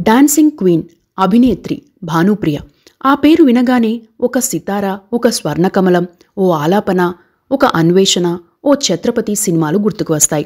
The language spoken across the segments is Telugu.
డాన్సింగ్ క్వీన్, అభినేత్రి భానుప్రియ. ఆ పేరు వినగానే ఒక సితార, ఒక స్వర్ణకమలం, ఓ ఆలాపన, ఒక అన్వేషణ, ఓ ఛత్రపతి సినిమాలు గుర్తుకు వస్తాయి.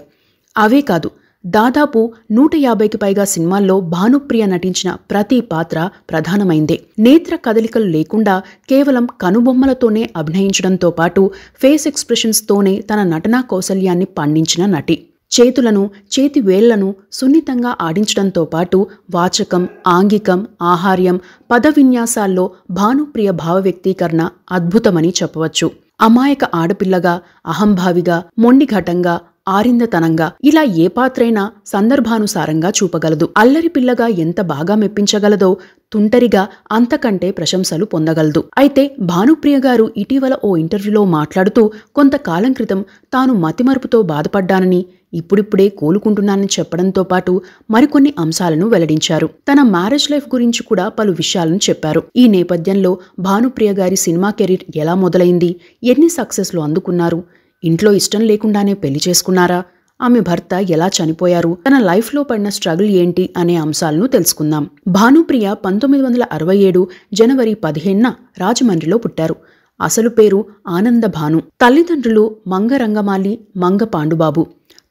అవే కాదు, దాదాపు 150కి పైగా సినిమాల్లో భానుప్రియ నటించిన ప్రతి పాత్ర ప్రధానమైందే. నేత్ర కదలికలు లేకుండా కేవలం కనుబొమ్మలతోనే అభినయించడంతో పాటు ఫేస్ ఎక్స్ప్రెషన్స్తోనే తన నటనా కౌశల్యాన్ని పండించిన నటి. చేతులను, చేతి వేళ్లను సున్నితంగా ఆడించడంతో పాటు వాచకం, ఆంగికం, ఆహార్యం, పద విన్యాసాల్లో భానుప్రియ భావ వ్యక్తీకరణ అద్భుతమని చెప్పవచ్చు. అమాయక ఆడపిల్లగా, అహంభావిగా, మొండిఘటంగా, ఆరిందతనంగా ఇలా ఏ పాత్రైనా సందర్భానుసారంగా చూపగలదు. అల్లరి పిల్లగా ఎంత బాగా మెప్పించగలదో తుంటరిగా అంతకంటే ప్రశంసలు పొందగలదు. అయితే భానుప్రియ గారు ఇటీవల ఓ ఇంటర్వ్యూలో మాట్లాడుతూ కొంతకాలం క్రితం తాను మతిమరుపుతో బాధపడ్డానని, ఇప్పుడిప్పుడే కోలుకుంటున్నానని చెప్పడంతో పాటు మరికొన్ని అంశాలను వెల్లడించారు. తన మ్యారేజ్ లైఫ్ గురించి కూడా పలు విషయాలను చెప్పారు. ఈ నేపథ్యంలో భానుప్రియ గారి సినిమా కెరీర్ ఎలా మొదలైంది, ఎన్ని సక్సెస్లు అందుకున్నారు, ఇంట్లో ఇష్టం లేకుండానే పెళ్లి చేసుకున్నారా, ఆమె భర్త ఎలా చనిపోయారు, తన లైఫ్లో పడిన స్ట్రగుల్ ఏంటి అనే అంశాలను తెలుసుకుందాం. భానుప్రియ 1967 జనవరి 15న రాజమండ్రిలో పుట్టారు. అసలు పేరు ఆనంద భాను. తల్లిదండ్రులు మంగ రంగమాలి, మంగ పాండుబాబు.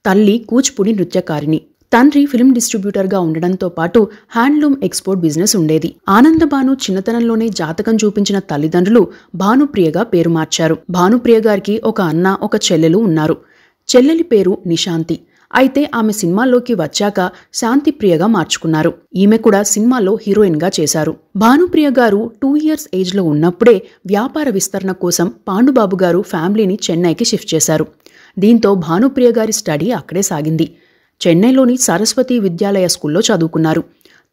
తల్లి కూచిపూడి నృత్యకారిణి. తండ్రి ఫిల్మ్ డిస్ట్రిబ్యూటర్గా ఉండడంతో పాటు హ్యాండ్లూమ్ ఎక్స్పోర్ట్ బిజినెస్ ఉండేది. ఆనందభాను చిన్నతనంలోనే జాతకం చూపించిన తల్లిదండ్రులు భానుప్రియగా పేరు మార్చారు. భానుప్రియ గారికి ఒక అన్న, ఒక చెల్లెలు ఉన్నారు. చెల్లెలి పేరు నిశాంతి. అయితే ఆమె సినిమాల్లోకి వచ్చాక శాంతిప్రియగా మార్చుకున్నారు. ఈమె కూడా సినిమాలో హీరోయిన్గా చేశారు. భానుప్రియ గారు 2 years ఏజ్లో ఉన్నప్పుడే వ్యాపార విస్తరణ కోసం పాండుబాబు గారు ఫ్యామిలీని చెన్నైకి షిఫ్ట్ చేశారు. దీంతో భానుప్రియ గారి స్టడీ అక్కడే సాగింది. చెన్నైలోని సరస్వతి విద్యాలయ స్కూల్లో చదువుకున్నారు.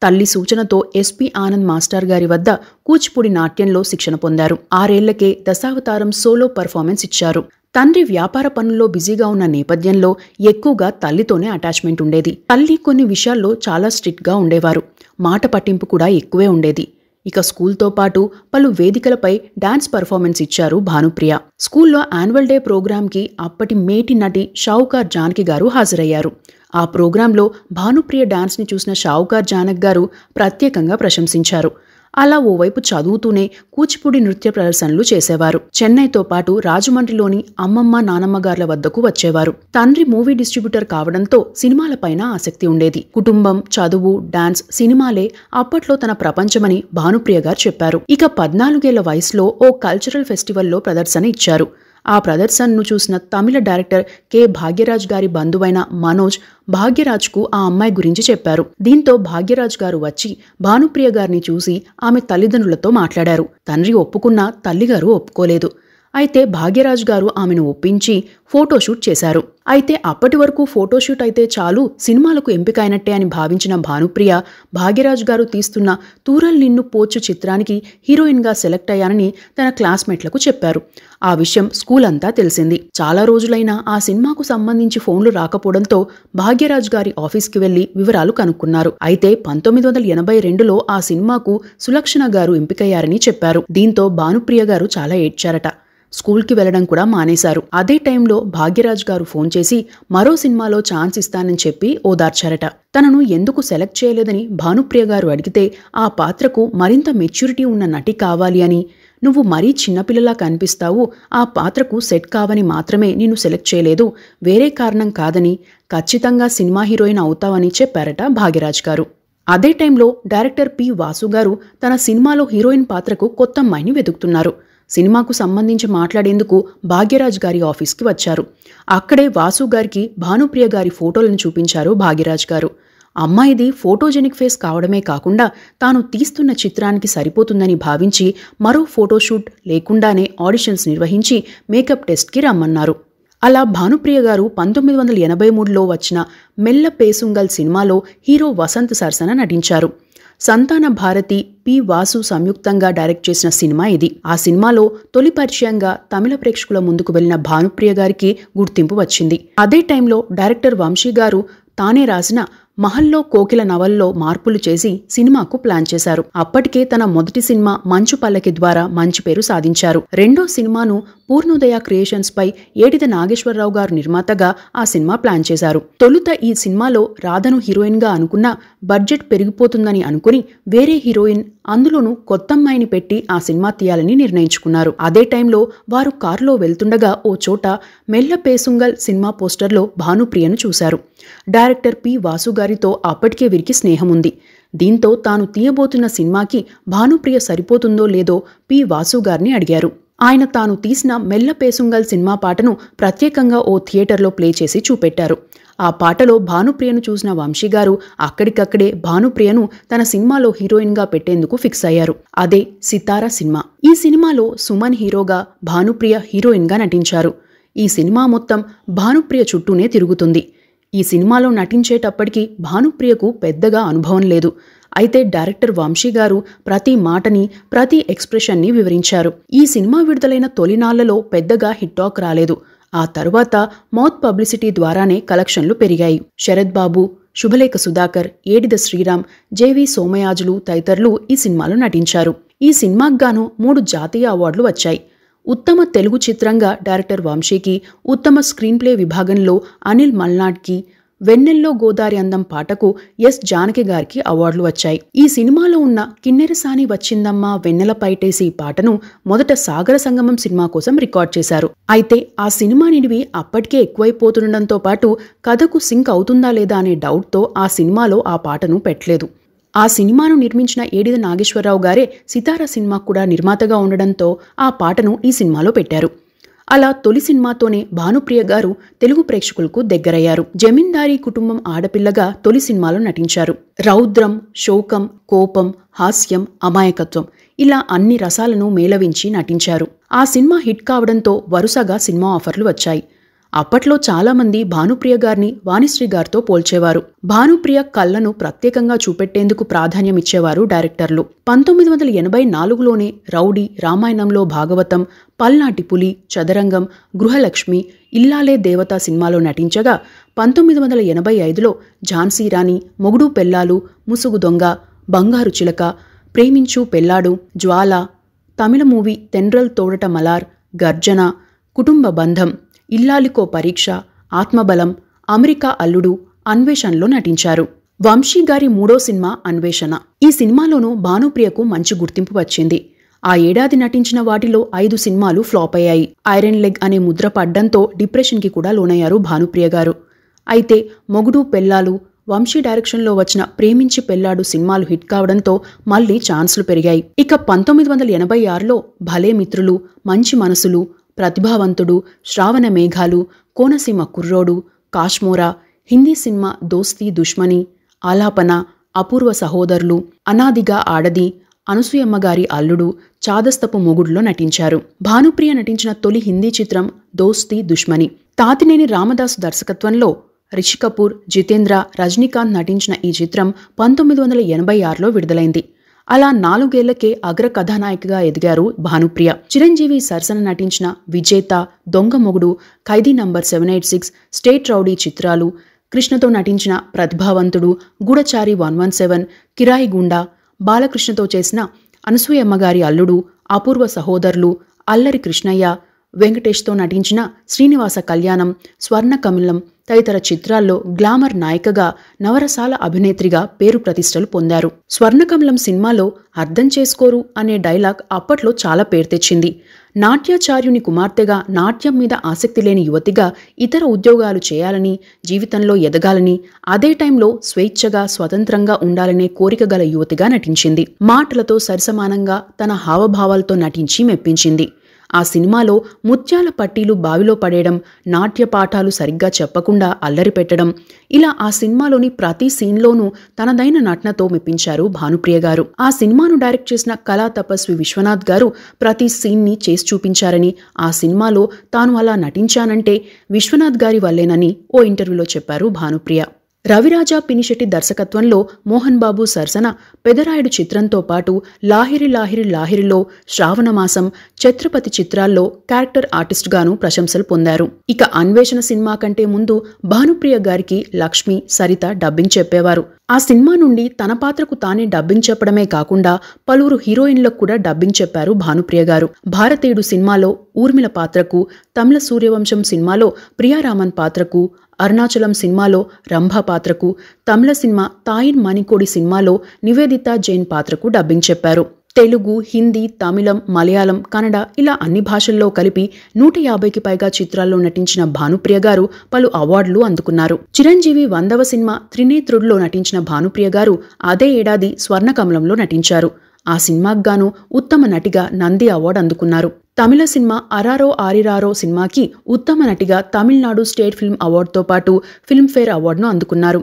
తల్లి సూచనతో ఎస్పి ఆనంద్ మాస్టర్ గారి వద్ద కూచిపూడి నాట్యంలో శిక్షణ పొందారు. 6 ఏళ్లకే దశావతారం సోలో పర్ఫార్మెన్స్ ఇచ్చారు. తండ్రి వ్యాపార పనుల్లో బిజీగా ఉన్న నేపథ్యంలో ఎక్కువగా తల్లితోనే అటాచ్మెంట్ ఉండేది. తల్లి కొన్ని విషయాల్లో చాలా స్ట్రిక్ట్గా ఉండేవారు. మాట పట్టింపు కూడా ఎక్కువే ఉండేది. ఇక స్కూల్తో పాటు పలు వేదికలపై డాన్స్ పర్ఫార్మెన్స్ ఇచ్చారు భానుప్రియ. స్కూల్లో యాన్యువల్ డే ప్రోగ్రాంకి అప్పటి మేటి నటి షావుకార్ జానకి గారు హాజరయ్యారు. ఆ ప్రోగ్రాంలో భానుప్రియ డాన్స్ని చూసిన షావుకార్ జానక్ గారు ప్రత్యేకంగా ప్రశంసించారు. అలా ఓవైపు చదువుతూనే కూచిపూడి నృత్య ప్రదర్శనలు చేసేవారు. చెన్నైతో పాటు రాజమండ్రిలోని అమ్మమ్మ, నానమ్మ గార్ల వద్దకు వచ్చేవారు. తండ్రి మూవీ డిస్ట్రిబ్యూటర్ కావడంతో సినిమాలపైన ఆసక్తి ఉండేది. కుటుంబం, చదువు, డాన్స్, సినిమాలే అప్పట్లో తన ప్రపంచమని భానుప్రియ గారు చెప్పారు. ఇక 14 ఏళ్ల వయసులో ఓ కల్చరల్ ఫెస్టివల్లో ప్రదర్శన ఇచ్చారు. ఆ ప్రదర్శనను చూసిన తమిళ డైరెక్టర్ కె భాగ్యరాజ్ గారి బంధువైన మనోజ్ భాగ్యరాజ్కు ఆ అమ్మాయి గురించి చెప్పారు. దీంతో భాగ్యరాజ్ గారు వచ్చి భానుప్రియ గారిని చూసి ఆమె తల్లిదండ్రులతో మాట్లాడారు. తండ్రి ఒప్పుకున్నా తల్లిగారు ఒప్పుకోలేదు. అయితే భాగ్యరాజ్ గారు ఆమెను ఒప్పించి ఫోటోషూట్ చేశారు. అయితే అప్పటి వరకు ఫోటోషూట్ అయితే చాలు, సినిమాలకు ఎంపికైనట్టే అని భావించిన భానుప్రియ భాగ్యరాజ్ గారు తీస్తున్న తూరల్ నిన్ను పోచు చిత్రానికి హీరోయిన్గా సెలెక్ట్ అయ్యానని తన క్లాస్మేట్లకు చెప్పారు. ఆ విషయం స్కూల్ అంతా తెలిసింది. చాలా రోజులైనా ఆ సినిమాకు సంబంధించి ఫోన్లు రాకపోవడంతో భాగ్యరాజ్ గారి ఆఫీస్కి వెళ్లి వివరాలు కనుక్కున్నారు. అయితే 1982లో ఆ సినిమాకు సులక్షణ గారు ఎంపికయ్యారని చెప్పారు. దీంతో భానుప్రియ గారు చాలా ఏడ్చారట. స్కూల్కి వెళ్లడం కూడా మానేశారు. అదే టైంలో భాగ్యరాజ్ గారు ఫోన్ చేసి మరో సినిమాలో ఛాన్స్ ఇస్తానని చెప్పి ఓదార్చారట. తనను ఎందుకు సెలెక్ట్ చేయలేదని భానుప్రియ గారు అడిగితే ఆ పాత్రకు మరింత మెచ్యూరిటీ ఉన్న నటి కావాలి అని, నువ్వు మరీ చిన్నపిల్లలా కనిపిస్తావు, ఆ పాత్రకు సెట్ కావని మాత్రమే నిన్ను సెలెక్ట్ చేయలేదు, వేరే కారణం కాదని, ఖచ్చితంగా సినిమా హీరోయిన్ అవుతావని చెప్పారట భాగ్యరాజ్ గారు. అదే టైంలో డైరెక్టర్ పి వాసు గారు తన సినిమాలో హీరోయిన్ పాత్రకు కొత్త అమ్మాయిని వెతుకుతున్నారు. సినిమాకు సంబంధించి మాట్లాడేందుకు భాగ్యరాజ్ గారి ఆఫీస్కి వచ్చారు. అక్కడే వాసు గారికి భానుప్రియ గారి ఫోటోలను చూపించారు భాగ్యరాజ్ గారు. అమ్మాయిది ఫోటోజెనిక్ ఫేస్ కావడమే కాకుండా తాను తీస్తున్న చిత్రానికి సరిపోతుందని భావించి మరో ఫోటోషూట్ లేకుండానే ఆడిషన్స్ నిర్వహించి మేకప్ టెస్ట్కి రమ్మన్నారు. అలా భానుప్రియ గారు 1983లో వచ్చిన మెల్ల పేసుంగల్ సినిమాలో హీరో వసంత్ సరసన నటించారు. సంతాన భారతి, పి వాసు సంయుక్తంగా డైరెక్ట్ చేసిన సినిమా ఇది. ఆ సినిమాలో తొలి పరిచయంగా తమిళ ప్రేక్షకుల ముందుకు వెళ్లిన భానుప్రియ గారికి గుర్తింపు వచ్చింది. అదే టైంలో డైరెక్టర్ వంశీ గారు తానే రాసిన మహల్లో కోకిల నవల్లో మార్పులు చేసి సినిమాకు ప్లాన్ చేశారు. అప్పటికే తన మొదటి సినిమా మంచు పల్లకి ద్వారా మంచి పేరు సాధించారు. రెండో సినిమాను పూర్ణోదయ క్రియేషన్స్ పై ఏడిద నాగేశ్వరరావు గారు నిర్మాతగా ఆ సినిమా ప్లాన్ చేశారు. తొలుత ఈ సినిమాలో రాధను హీరోయిన్ గా అనుకున్న బడ్జెట్ పెరిగిపోతుందని అనుకుని వేరే హీరోయిన్, అందులోనూ కొత్తమ్మాయిని పెట్టి ఆ సినిమా తీయాలని నిర్ణయించుకున్నారు. అదే టైంలో వారు కారులో వెళ్తుండగా ఓ చోట మెల్ల పేసుంగల్ సినిమా పోస్టర్లో భానుప్రియను చూశారు. డైరెక్టర్ పి వాసు గారితో అప్పటికే వీరికి స్నేహం ఉంది. దీంతో తాను తీయబోతున్న సినిమాకి భానుప్రియ సరిపోతుందో లేదో పి వాసు గారిని అడిగారు. ఆయన తాను తీసిన మెల్ల పేసుంగల్ సినిమా పాటను ప్రత్యేకంగా ఓ థియేటర్లో ప్లే చేసి చూపెట్టారు. ఆ పాటలో భానుప్రియను చూసిన వంశీ గారు అక్కడికక్కడే భానుప్రియను తన సినిమాలో హీరోయిన్గా పెట్టేందుకు ఫిక్స్ అయ్యారు. అదే సితారా సినిమా. ఈ సినిమాలో సుమన్ హీరోగా, భానుప్రియ హీరోయిన్గా నటించారు. ఈ సినిమా మొత్తం భానుప్రియ చుట్టూనే తిరుగుతుంది. ఈ సినిమాలో నటించేటప్పటికి భానుప్రియకు పెద్దగా అనుభవం లేదు. అయితే డైరెక్టర్ వంశీ గారు ప్రతి మాటని, ప్రతి ఎక్స్ప్రెషన్ని వివరించారు. ఈ సినిమా విడుదలైన తొలినాళ్లలో పెద్దగా హిట్ టాక్ రాలేదు. ఆ తరువాత మౌత్ పబ్లిసిటీ ద్వారానే కలెక్షన్లు పెరిగాయి. శరత్ బాబు, శుభలేఖ సుధాకర్, ఏడిద శ్రీరామ్, జేవి సోమయాజులు తదితరులు ఈ సినిమాలో నటించారు. ఈ సినిమాకు గాను 3 జాతీయ అవార్డులు వచ్చాయి. ఉత్తమ తెలుగు చిత్రంగా డైరెక్టర్ వంశీకి, ఉత్తమ స్క్రీన్ ప్లే విభాగంలో అనిల్ మల్నాడ్కి, వెన్నెల్లో గోదారి అందం పాటకు ఎస్ జానకి గారికి అవార్డులు వచ్చాయి. ఈ సినిమాలో ఉన్న కిన్నెరసాని వచ్చిందమ్మా వెన్నెల పైటేసి పాటను మొదట సాగర సంగమం సినిమా కోసం రికార్డ్ చేశారు. అయితే ఆ సినిమా నిడివి అప్పటికే ఎక్కువైపోతుండటంతో పాటు కథకు సింక్ అవుతుందా లేదా అనే డౌట్తో ఆ సినిమాలో ఆ పాటను పెట్టలేదు. ఆ సినిమాను నిర్మించిన ఏడిద నాగేశ్వరరావు గారే సితారా సినిమాకు కూడా నిర్మాతగా ఉండడంతో ఆ పాటను ఈ సినిమాలో పెట్టారు. అలా తొలి సినిమాతోనే భానుప్రియ గారు తెలుగు ప్రేక్షకులకు దగ్గరయ్యారు. జమీందారీ కుటుంబం ఆడపిల్లగా తొలి సినిమాలో నటించారు. రౌద్రం, శోకం, కోపం, హాస్యం, అమాయకత్వం ఇలా అన్ని రసాలను మేళవించి నటించారు. ఆ సినిమా హిట్ కావడంతో వరుసగా సినిమా ఆఫర్లు వచ్చాయి. అప్పట్లో చాలామంది భానుప్రియ గారిని వాణిశ్రీ గారితో పోల్చేవారు. భానుప్రియ కళ్లను ప్రత్యేకంగా చూపెట్టేందుకు ప్రాధాన్యమిచ్చేవారు డైరెక్టర్లు. 1984లోనే రౌడీ, రామాయణంలో భాగవతం, పల్నాటి పులి, చదరంగం, గృహలక్ష్మి, ఇల్లాలే దేవత సినిమాలో నటించగా 1985లో ఝాన్సీ రాణి, మొగుడు పెళ్లాలు, ముసుగు దొంగ, బంగారు చిలక, ప్రేమించు పెళ్లాడు, జ్వాల, తమిళ మూవీ తెండ్రల్ తోడట మలార్, గర్జన, కుటుంబ బంధం, ఇల్లాలికో పరీక్ష, ఆత్మబలం, అమెరికా అల్లుడు, అన్వేషణలో నటించారు. వంశీ గారి 3వ సినిమా అన్వేషణ. ఈ సినిమాలోనూ భానుప్రియకు మంచి గుర్తింపు వచ్చింది. ఆ ఏడాది నటించిన వాటిలో 5 సినిమాలు ఫ్లాప్ అయ్యాయి. ఐరన్ లెగ్ అనే ముద్ర పడ్డంతో డిప్రెషన్కి కూడా లోనయ్యారు భానుప్రియ గారు. అయితే మొగుడు పెళ్లాలు, వంశీ డైరెక్షన్లో వచ్చిన ప్రేమించి పెళ్లాడు సినిమాలు హిట్ కావడంతో మళ్లీ ఛాన్సులు పెరిగాయి. ఇక 1986లో భలే మిత్రులు, మంచి మనసులు, ప్రతిభావంతుడు, శ్రావణ మేఘాలు, కోనసీమ కుర్రోడు, కాశ్మోరా, హిందీ సినిమా దోస్తీ దుష్మని, ఆలాపన, అపూర్వ సహోదరులు, అనాదిగా ఆడది, అనసూయమ్మ గారి అల్లుడు, చాదస్తపు మొగుడులో నటించారు. భానుప్రియ నటించిన తొలి హిందీ చిత్రం దోస్తీ దుష్మని. తాతినేని రామదాసు దర్శకత్వంలో రిషి కపూర్, జితేంద్ర, రజనీకాంత్ నటించిన ఈ చిత్రం 1986లో విడుదలైంది. అలా 4 ఏళ్లకే అగ్ర కథానాయికగా ఎదిగారు భానుప్రియ. చిరంజీవి సరసన నటించిన విజేత, దొంగ మొగుడు, ఖైదీ నంబర్ 786, స్టేట్ రౌడీ చిత్రాలు, కృష్ణతో నటించిన ప్రతిభావంతుడు, గూఢచారి 117, కిరాయి గుండా, బాలకృష్ణతో చేసిన అనసూయమ్మ గారి అల్లుడు, అపూర్వ సహోదరులు, అల్లరి కృష్ణయ్య, వెంకటేష్తో నటించిన శ్రీనివాస కళ్యాణం, స్వర్ణ కమలం తదితర చిత్రాల్లో గ్లామర్ నాయికగా, నవరసాల అభినేత్రిగా పేరు ప్రతిష్టలు పొందారు. స్వర్ణకమలం సినిమాలో అర్థం చేసుకోరు అనే డైలాగ్ అప్పట్లో చాలా పేరు తెచ్చింది. నాట్యాచార్యుని కుమార్తెగా, నాట్యం మీద ఆసక్తి లేని యువతిగా ఇతర ఉద్యోగాలు చేయాలని, జీవితంలో ఎదగాలని, అదే టైంలో స్వేచ్ఛగా, స్వతంత్రంగా ఉండాలనే కోరిక గల యువతిగా నటించింది. మాటలతో సరిసమానంగా తన హావభావాలతో నటించి మెప్పించింది. ఆ సినిమాలో ముత్యాల పట్టీలు బావిలో పడేయడం, నాట్య పాఠాలు సరిగ్గా చెప్పకుండా అల్లరి పెట్టడం, ఇలా ఆ సినిమాలోని ప్రతి సీన్లోనూ తనదైన నటనతో మెప్పించారు భానుప్రియ గారు. ఆ సినిమాను డైరెక్ట్ చేసిన కళా తపస్వి విశ్వనాథ్ గారు ప్రతి సీన్ని చేసి చూపించారని, ఆ సినిమాలో తాను అలా నటించానంటే విశ్వనాథ్ గారి వల్లేనని ఓ ఇంటర్వ్యూలో చెప్పారు భానుప్రియ. రవిరాజా పినిశెట్టి దర్శకత్వంలో మోహన్ బాబు సరసన పెదరాయుడు చిత్రంతో పాటు లాహిరి లాహిరి లాహిరిలో, శ్రావణమాసం, ఛత్రపతి చిత్రాల్లో క్యారెక్టర్ ఆర్టిస్టుగాను ప్రశంసలు పొందారు. ఇక అన్వేషణ సినిమా కంటే ముందు భానుప్రియ గారికి లక్ష్మి, సరిత డబ్బింగ్ చెప్పేవారు. ఆ సినిమా నుండి తన పాత్రకు తానే డబ్బింగ్ చెప్పడమే కాకుండా పలువురు హీరోయిన్లకు కూడా డబ్బింగ్ చెప్పారు భానుప్రియ గారు. భారతీయుడు సినిమాలో ఊర్మిళ పాత్రకు, తమిళ సూర్యవంశం సినిమాలో ప్రియారామన్ పాత్రకు, అరుణాచలం సినిమాలో రంభ పాత్రకు, తమిళ సినిమా తాయిన్ మణికోడి సినిమాలో నివేదిత జైన్ పాత్రకు డబ్బింగ్ చెప్పారు. తెలుగు, హిందీ, తమిళం, మలయాళం, కన్నడ ఇలా అన్ని భాషల్లో కలిపి 150కి పైగా చిత్రాల్లో నటించిన భానుప్రియ గారు పలు అవార్డులు అందుకున్నారు. చిరంజీవి 100వ సినిమా త్రినేత్రుడిలో నటించిన భానుప్రియ గారు అదే ఏడాది స్వర్ణకమలంలో నటించారు. ఆ సినిమాకు గాను ఉత్తమ నటిగా నంది అవార్డు అందుకున్నారు. తమిళ సినిమా అరారో ఆరిరారో సినిమాకి ఉత్తమ నటిగా తమిళనాడు స్టేట్ ఫిల్మ్ అవార్డుతో పాటు ఫిల్మ్ఫేర్ అవార్డును అందుకున్నారు.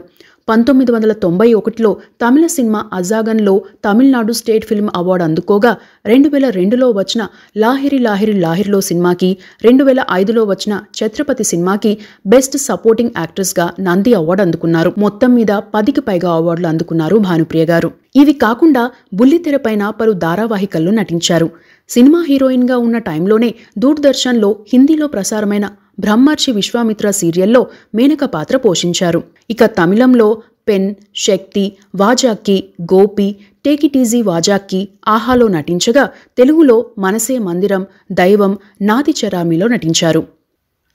1991లో తమిళ సినిమా అజాగన్లో తమిళనాడు స్టేట్ ఫిల్మ్ అవార్డు అందుకోగా 2002లో వచ్చిన లాహిరి లాహిరి లాహిరిలో సినిమాకి, 2005లో వచ్చిన ఛత్రపతి సినిమాకి బెస్ట్ సపోర్టింగ్ యాక్ట్రెస్గా నంది అవార్డు అందుకున్నారు. మొత్తం మీద 10కి పైగా అవార్డులు అందుకున్నారు భానుప్రియ గారు. ఇవి కాకుండా బుల్లితెరపైన పలు ధారావాహికల్లో నటించారు. సినిమా హీరోయిన్గా ఉన్న టైంలోనే దూరదర్శన్లో హిందీలో ప్రసారమైన బ్రహ్మర్షి విశ్వామిత్ర సీరియల్లో మేనక పాత్ర పోషించారు. ఇక తమిళంలో పెన్, శక్తి, వాజాక్కి, గోపి, టేకిటీజీ వాజాక్కి, ఆహాలో నటించగా తెలుగులో మనసే మందిరం, దైవం, నాది చరామిలో నటించారు.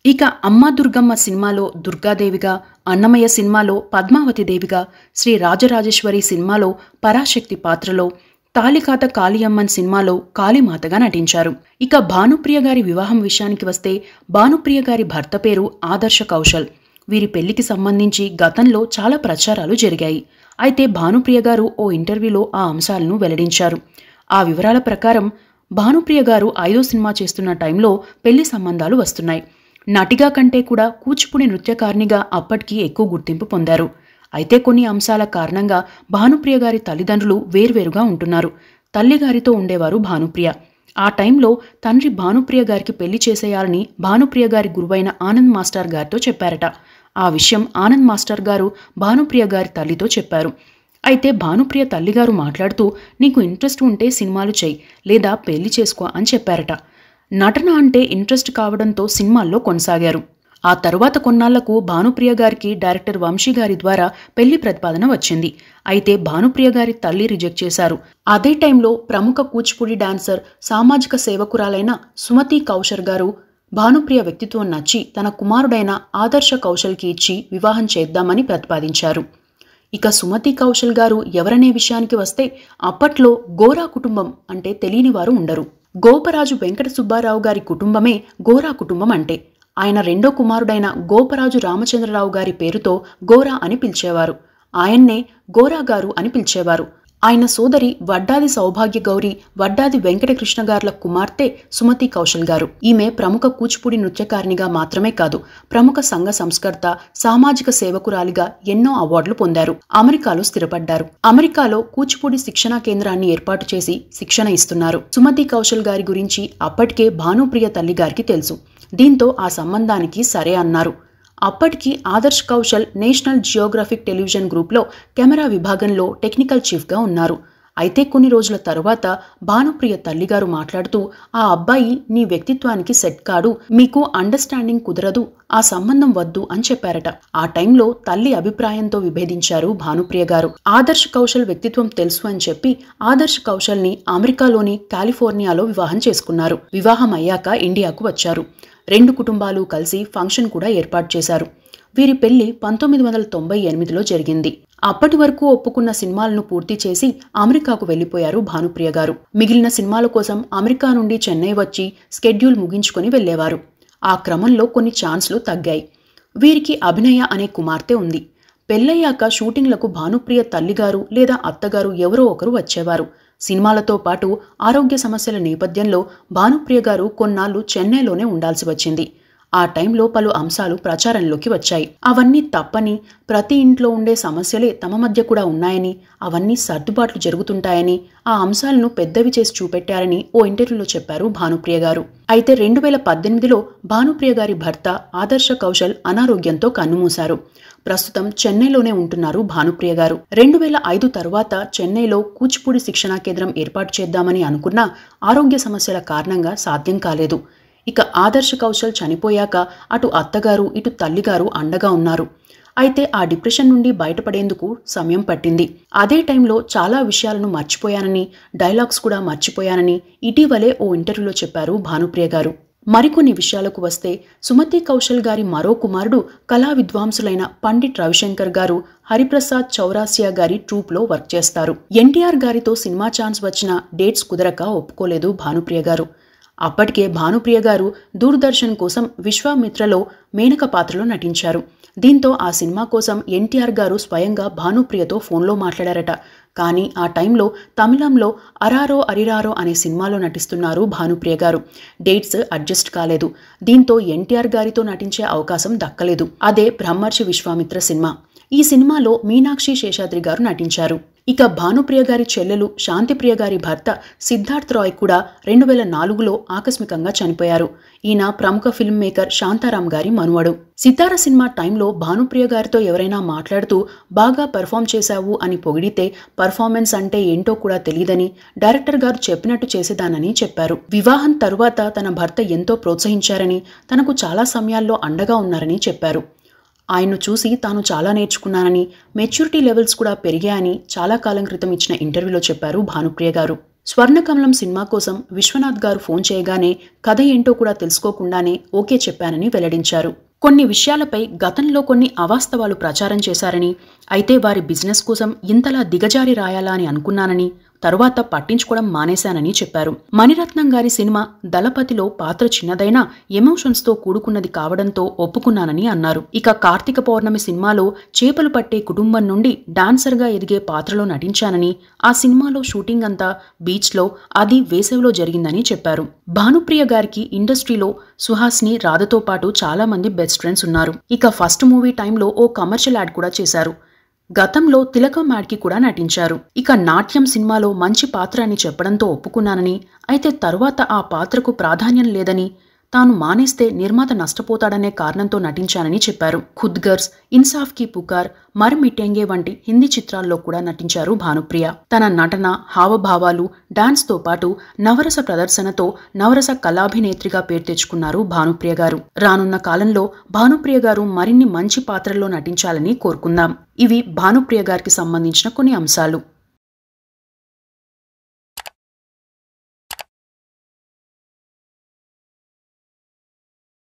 ఇక అమ్మ దుర్గమ్మ సినిమాలో దుర్గాదేవిగా, అన్నమయ్య సినిమాలో పద్మావతి దేవిగా, శ్రీ రాజరాజేశ్వరి సినిమాలో పరాశక్తి పాత్రలో, తాళికాత కాళీయమ్మన్ సినిమాలో కాళీమాతగా నటించారు. ఇక భానుప్రియ గారి వివాహం విషయానికి వస్తే భానుప్రియ గారి భర్త పేరు ఆదర్శ కౌశల్. వీరి పెళ్లికి సంబంధించి గతంలో చాలా ప్రచారాలు జరిగాయి. అయితే భానుప్రియ గారు ఓ ఇంటర్వ్యూలో ఆ అంశాలను వెల్లడించారు. ఆ వివరాల ప్రకారం భానుప్రియ గారు 5వ సినిమా చేస్తున్న టైంలో పెళ్లి సంబంధాలు వస్తున్నాయి. నటిగా కంటే కూడా కూచిపూడి నృత్యకారిణిగా అప్పటికి ఎక్కువ గుర్తింపు పొందారు. అయితే కొన్ని అంశాల కారణంగా భానుప్రియ గారి తల్లిదండ్రులు వేర్వేరుగా ఉంటున్నారు. తల్లిగారితో ఉండేవారు భానుప్రియ. ఆ టైంలో తండ్రి భానుప్రియ గారికి పెళ్లి చేసేయాలని భానుప్రియ గారి గురువైన ఆనంద్ మాస్టర్ గారితో చెప్పారట. ఆ విషయం ఆనంద్ మాస్టర్ గారు భానుప్రియ గారి తల్లితో చెప్పారు. అయితే భానుప్రియ తల్లిగారు మాట్లాడుతూ, నీకు ఇంట్రెస్ట్ ఉంటే సినిమాలు చెయ్యి, లేదా పెళ్లి చేసుకో అని చెప్పారట. నటన అంటే ఇంట్రెస్ట్ కావడంతో సినిమాల్లో కొనసాగారు. ఆ తరువాత కొన్నాళ్లకు భానుప్రియ గారికి డైరెక్టర్ వంశీ గారి ద్వారా పెళ్లి ప్రతిపాదన వచ్చింది. అయితే భానుప్రియ గారి తల్లి రిజెక్ట్ చేశారు. అదే టైంలో ప్రముఖ కూచిపూడి డాన్సర్, సామాజిక సేవకురాలైన సుమతి కౌశల్ గారు భానుప్రియ వ్యక్తిత్వం నచ్చి తన కుమారుడైన ఆదర్శ కౌశల్కి ఇచ్చి వివాహం చేద్దామని ప్రతిపాదించారు. ఇక సుమతి కౌశల్ గారు ఎవరనే విషయానికి వస్తే అప్పట్లో గోరా కుటుంబం అంటే తెలియని వారు ఉండరు. గోపరాజు వెంకట సుబ్బారావు గారి కుటుంబమే గోరా కుటుంబం అంటే. ఆయన రెండో కుమారుడైన గోపరాజు రామచంద్రరావు గారి పేరుతో గోరా అని పిలిచేవారు. ఆయన్నే గోరా గారు అని పిలిచేవారు. ఆయన సోదరి వడ్డాది సౌభాగ్య గౌరి, వడ్డాది వెంకటకృష్ణ గార్ల కుమార్తె సుమతి కౌశల్ గారు. ఈమె ప్రముఖ కూచిపూడి నృత్యకారిణిగా మాత్రమే కాదు, ప్రముఖ సంఘ సంస్కర్త, సామాజిక సేవకురాలిగా ఎన్నో అవార్డులు పొందారు. అమెరికాలో స్థిరపడ్డారు. అమెరికాలో కూచిపూడి శిక్షణా కేంద్రాన్ని ఏర్పాటు చేసి శిక్షణ ఇస్తున్నారు. సుమతి కౌశల్ గారి గురించి అప్పటికే భానుప్రియ తల్లి గారికి తెలుసు. దీంతో ఆ సంబంధానికి సరే అన్నారు. అప్పటికి Adarsh Kaushal national geographic television గ్రూప్లో కెమెరా విభాగంలో టెక్నికల్ చీఫ్గా ఉన్నారు. అయితే కొన్ని రోజుల తరువాత భానుప్రియ తల్లిగారు మాట్లాడుతూ, ఆ అబ్బాయి నీ వ్యక్తిత్వానికి సెట్ కాడు, మీకు అండర్స్టాండింగ్ కుదరదు, ఆ సంబంధం వద్దు అని చెప్పారట. ఆ టైంలో తల్లి అభిప్రాయంతో విభేదించారు భానుప్రియ గారు. ఆదర్శ్ కౌశల్ వ్యక్తిత్వం తెలుసు అని చెప్పి ఆదర్శ్ కౌశల్ని అమెరికాలోని కాలిఫోర్నియాలో వివాహం చేసుకున్నారు. వివాహం అయ్యాక ఇండియాకు వచ్చారు. 2 కుటుంబాలు కలిసి ఫంక్షన్ కూడా ఏర్పాటు చేశారు. వీరి పెళ్లి 1998లో జరిగింది. అప్పటి వరకు ఒప్పుకున్న సినిమాలను పూర్తి చేసి అమెరికాకు వెళ్లిపోయారు భానుప్రియ గారు. మిగిలిన సినిమాల కోసం అమెరికా నుండి చెన్నై వచ్చి స్కెడ్యూల్ ముగించుకొని వెళ్లేవారు. ఆ క్రమంలో కొన్ని ఛాన్స్లు తగ్గాయి. వీరికి అభినయ అనే కుమార్తె ఉంది. పెళ్లయ్యాక షూటింగ్లకు భానుప్రియ తల్లిగారు లేదా అత్తగారు ఎవరో ఒకరు వచ్చేవారు. సినిమాలతో పాటు ఆరోగ్య సమస్యల నేపథ్యంలో భానుప్రియ గారు కొన్నాళ్లు చెన్నైలోనే ఉండాల్సి వచ్చింది. ఆ టైంలో పలు అంశాలు ప్రచారంలోకి వచ్చాయి. అవన్నీ తప్పని, ప్రతి ఇంట్లో ఉండే సమస్యలే తమ మధ్య కూడా ఉన్నాయని, అవన్నీ సర్దుబాట్లు జరుగుతుంటాయని, ఆ అంశాలను పెద్దవి చేసి చూపెట్టారని ఓ ఇంటర్వ్యూలో చెప్పారు భానుప్రియ గారు. అయితే 2018లో భానుప్రియ గారి భర్త ఆదర్శ కౌశల్ అనారోగ్యంతో కన్నుమూశారు. ప్రస్తుతం చెన్నైలోనే ఉంటున్నారు భానుప్రియ గారు. 2005 తర్వాత చెన్నైలో కూచిపూడి శిక్షణా కేంద్రం ఏర్పాటు చేద్దామని అనుకున్నా ఆరోగ్య సమస్యల కారణంగా సాధ్యం కాలేదు. ఇక ఆదర్శ కౌశల్ చనిపోయాక అటు అత్తగారు ఇటు తల్లిగారు అండగా ఉన్నారు. అయితే ఆ డిప్రెషన్ నుండి బయటపడేందుకు సమయం పట్టింది. అదే టైంలో చాలా విషయాలను మర్చిపోయానని, డైలాగ్స్ కూడా మర్చిపోయానని ఇటీవలే ఓ ఇంటర్వ్యూలో చెప్పారు భానుప్రియ గారు. మరికొన్ని విషయాలకు వస్తే, సుమతి కౌశల్ గారి మరో కుమారుడు కళా విద్వాంసులైన పండిట్ రవిశంకర్ గారు హరిప్రసాద్ చౌరాసియా గారి ట్రూప్లో వర్క్ చేస్తారు. ఎన్టీఆర్ గారితో సినిమా ఛాన్స్ వచ్చిన డేట్స్ కుదరక ఒప్పుకోలేదు భానుప్రియ గారు. అప్పటికే భానుప్రియ గారు దూరదర్శన్ కోసం విశ్వామిత్రలో మేనక పాత్రలో నటించారు. దీంతో ఆ సినిమా కోసం ఎన్టీఆర్ గారు స్వయంగా భానుప్రియతో ఫోన్లో మాట్లాడారట. కానీ ఆ టైంలో తమిళంలో అరారో అరిరారో అనే సినిమాలో నటిస్తున్నారు భానుప్రియ గారు. డేట్స్ అడ్జస్ట్ కాలేదు. దీంతో ఎన్టీఆర్ గారితో నటించే అవకాశం దక్కలేదు. అదే బ్రహ్మర్షి విశ్వామిత్ర సినిమా. ఈ సినిమాలో మీనాక్షి శేషాద్రి గారు నటించారు. ఇక భానుప్రియ గారి చెల్లెలు శాంతిప్రియ గారి భర్త సిద్ధార్థ్ రాయ్ కూడా 2004లో ఆకస్మికంగా చనిపోయారు. ఈయన ప్రముఖ ఫిల్మ్ మేకర్ శాంతారాం గారి మనువడు. సితార సినిమా టైంలో భానుప్రియ గారితో ఎవరైనా మాట్లాడుతూ బాగా పెర్ఫామ్ చేశావు అని పొగిడితే పర్ఫార్మెన్స్ అంటే ఏంటో కూడా తెలియదని, డైరెక్టర్ గారు చెప్పినట్టు చేసేదానని చెప్పారు. వివాహం తరువాత తన భర్త ఎంతో ప్రోత్సహించారని, తనకు చాలా సమయాల్లో అండగా ఉన్నారని చెప్పారు. ఆయన్ను చూసి తాను చాలా నేర్చుకున్నానని, మెచ్యూరిటీ లెవెల్స్ కూడా పెరిగాయని చాలా కాలం క్రితం ఇచ్చిన ఇంటర్వ్యూలో చెప్పారు భానుప్రియ గారు. స్వర్ణకమలం సినిమా కోసం విశ్వనాథ్ గారు ఫోన్ చేయగానే కథ ఏంటో కూడా తెలుసుకోకుండానే ఓకే చెప్పానని వెల్లడించారు. కొన్ని విషయాలపై గతంలో కొన్ని అవాస్తవాలు ప్రచారం చేశారని, అయితే వారి బిజినెస్ కోసం ఇంతలా దిగజారి రాయాలా అని అనుకున్నానని, తరువాత పట్టించుకోవడం మానేశానని చెప్పారు. మణిరత్నం గారి సినిమా దళపతిలో పాత్ర చిన్నదైనా ఎమోషన్స్తో కూడుకున్నది కావడంతో ఒప్పుకున్నానని అన్నారు. ఇక కార్తీక పౌర్ణమి సినిమాలో చేపలు పట్టే కుటుంబం నుండి డాన్సర్గా ఎదిగే పాత్రలో నటించానని, ఆ సినిమాలో షూటింగ్ అంతా బీచ్లో, అది వేసవిలో జరిగిందని చెప్పారు. భానుప్రియ గారికి ఇండస్ట్రీలో సుహాస్ని, రాధతో పాటు చాలా మంది బెస్ట్ ఫ్రెండ్స్ ఉన్నారు. ఇక ఫస్ట్ మూవీ టైంలో ఓ కమర్షియల్ యాడ్ కూడా చేశారు. గతంలో తిలకం యాడ్కి కూడా నటించారు. ఇక నాట్యం సినిమాలో మంచి పాత్ర అని చెప్పడంతో ఒప్పుకున్నానని, అయితే తరువాత ఆ పాత్రకు ప్రాధాన్యం లేదని, తాను మానేస్తే నిర్మాత నష్టపోతాడనే కారణంతో నటించానని చెప్పారు. ఖుద్ గర్స్, ఇన్సాఫ్ కి పుకార్, మర్ మిటేంగే వంటి హిందీ చిత్రాల్లో కూడా నటించారు భానుప్రియ. తన నటన, హావభావాలు, డాన్స్ తో పాటు నవరస ప్రదర్శనతో నవరస కళాభినేత్రిగా పేరు తెచ్చుకున్నారు భానుప్రియ గారు. రానున్న కాలంలో భానుప్రియ గారు మరిన్ని మంచి పాత్రల్లో నటించాలని కోరుకుందాం. ఇవి భానుప్రియ గారికి సంబంధించిన కొన్ని అంశాలు.